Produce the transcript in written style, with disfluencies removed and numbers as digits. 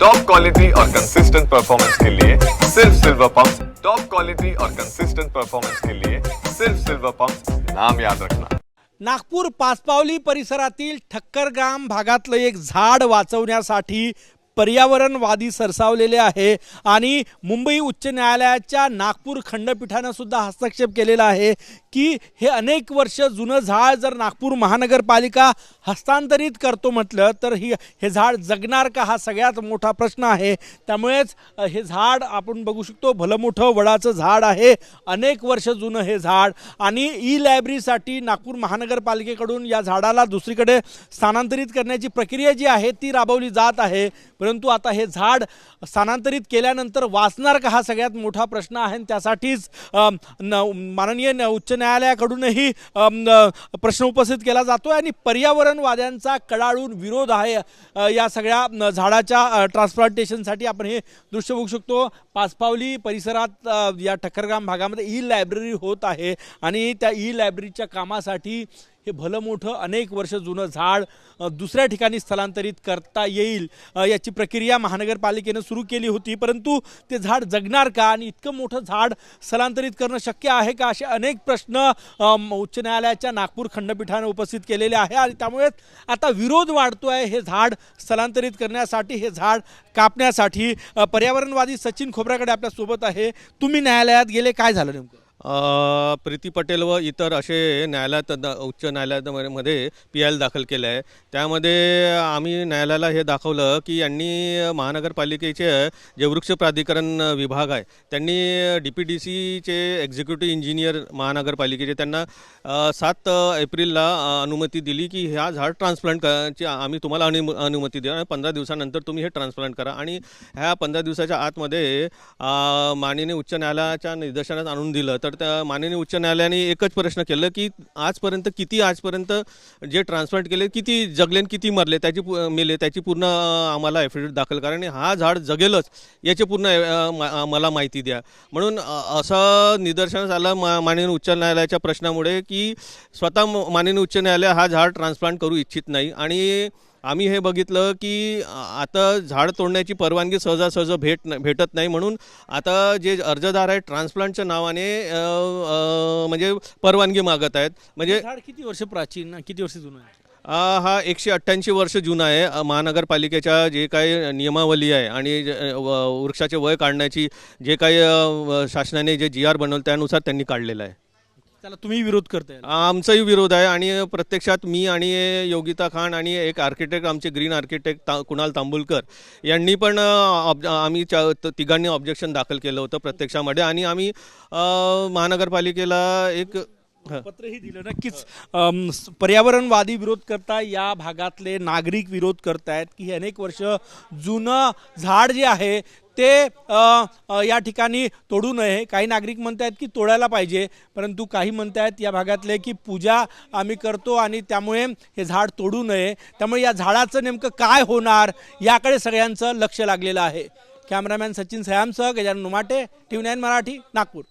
Top quality और consistent performance के लिए सिर्फ सिल्वर पंप। टॉप क्वालिटी और कंसिस्टेंट परफॉर्मेंस के लिए सिर्फ सिल्वर पंप, नाम याद रखना। नागपूर पाचपावली परिसरातील ठक्करगाम भागातलं एक झाड वाचवण्यासाठी पर्यावरणवादी सरसावलेले आहे आणि मुंबई उच्च न्यायालयाच्या नागपूर खंडपीठाने सुद्धा हस्तक्षेप केलेला आहे की हे अनेक वर्ष जुनं झाड जर नागपूर महानगरपालिका हस्तांतरित करतो म्हटलं तर हे झाड जगणार का, हा सगळ्यात मोठा प्रश्न आहे। त्यामुळेच हे झाड आपण बघू शकतो, भलं मोठं वडाचं झाड आहे, अनेक वर्ष जुनं हे झाड, आणि ई लायब्ररीसाठी नागपूर महानगरपालिकेकडून या झाडाला दुसरीकडे स्थानांतरित करण्याची प्रक्रिया जी आहे ती राबवली जात आहे। परंतु आता हे झाड स्थानांतरित केल्यानंतर वाचणार का, हा सगळ्यात मोठा प्रश्न आहे। त्यासाठीच माननीय उच्च न्यायालयाकडूनही प्रश्न उपस्थित केला जातो आणि पर्यावरणवाद्यांचा कडाडून विरोध आहे या सगळ्या झाडाच्या ट्रान्सप्लांटेशनसाठी। आपण हे दृश्य बघू शकतो, पाचपावली परिसरात या ठक्करगाम भागामध्ये ई लायब्ररी होत आहे आणि त्या ई लायब्ररीच्या कामासाठी हे भलं मोठं अनेक वर्ष जुनं झाड दुसऱ्या ठिकाणी स्थलांतरित करता येईल याची प्रक्रिया महानगरपालिकेने सुरू केली होती। परंतु ते झाड जगणार का आणि इतकं मोठं झाड स्थलांतरित करणं शक्य आहे का, असे अनेक प्रश्न उच्च न्यायालयाच्या नागपूर खंडपीठाने उपस्थित केलेले आहे आणि त्यामुळे आता विरोध वाढतो आहे हे झाड स्थलांतरित करण्यासाठी, हे झाड कापण्यासाठी। पर्यावरणवादी सचिन खोब्रागडे आपल्या सोबत आहे। तुम्ही न्यायालयात गेले, काय झालं नेमकं? प्रीती पटेल व इतर असे न्यायालयात उच्च न्यायालयामध्ये PI दाखल केलं आहे। त्यामध्ये आम्ही न्यायालयाला हे दाखवलं की यांनी महानगरपालिकेचे जे वृक्ष प्राधिकरण विभाग आहे त्यांनी DPDCचे एक्झिक्युटिव्ह इंजिनियर महानगरपालिकेचे त्यांना 7 एप्रिलला अनुमती दिली की ह्या झाड ट्रान्सप्लांटची आम्ही तुम्हाला अनुमती देऊ आणि 15 दिवसानंतर तुम्ही हे ट्रान्सप्लांट करा। आणि ह्या 15 दिवसाच्या आतमध्ये माननीय उच्च न्यायालयाच्या निदर्शनात आणून दिलं तर त्या माननीय उच्च न्यायालयाने एकच प्रश्न केलं की आजपर्यंत जे ट्रान्सप्लांट केले किती जगले किती मरले त्याची पूर्ण आम्हाला ॲफिडेविट दाखल करा आणि हा झाड जगेलच याचे पूर्ण मला माहिती द्या। म्हणून असं निदर्शनास आलं माननीय उच्च न्यायालयाच्या प्रश्नामुळे की स्वतः माननीय उच्च न्यायालय हा झाड ट्रान्सप्लांट करू इच्छित नाही। आणि आम्ही हे बघितलं की आता झाड तोडण्याची परवानगी सहजासहज भेटत नाही, म्हणून आता जे अर्जदार आहेत ट्रान्सप्लांटच्या नावाने म्हणजे परवानगी मागत आहेत। म्हणजे झाड किती वर्ष प्राचीन, किती वर्ष जुनं आहे? हा 188 वर्ष जुना आहे। महानगरपालिकेच्या जे काही नियमावली आहे आणि वृक्षाचे वय काढण्याची जे काही शासनाने जे GR बनवलं त्यानुसार त्यांनी काढलेलं आहे। त्याला तुम्ही विरोध करताय? आमचाही विरोध आहे आणि प्रत्यक्षात मी आणि योगिता खान आणि एक आर्किटेक्ट, आमचे ग्रीन आर्किटेक्ट कुणाल तांबुलकर यांनी पण आम्ही तिघांनी ऑब्जेक्शन दाखल केलं होतं प्रत्यक्षामध्ये आणि आम्ही महानगरपालिकेला एक पत्रही दिलं। नक्कीच पर्यावरणवादी विरोध करता या भागातले नागरिक विरोध करतायत की हे अनेक वर्ष जुनं झाड जे आहे ते या ठिकाणी तोडू नये। काही नागरिक म्हणतात की तोडायला पाहिजे, परंतु काही म्हणतात या भागातले की पूजा आम्ही करतो आणि त्यामुळे हे झाड तोडू नये। त्यामुळे या झाडाचं नेमकं काय होणार याकडे सगळ्यांचं लक्ष लागलेलं आहे। कॅमेरामॅन सचिन सयामसह गजानन उमाटे, TV9 मराठी, नागपूर।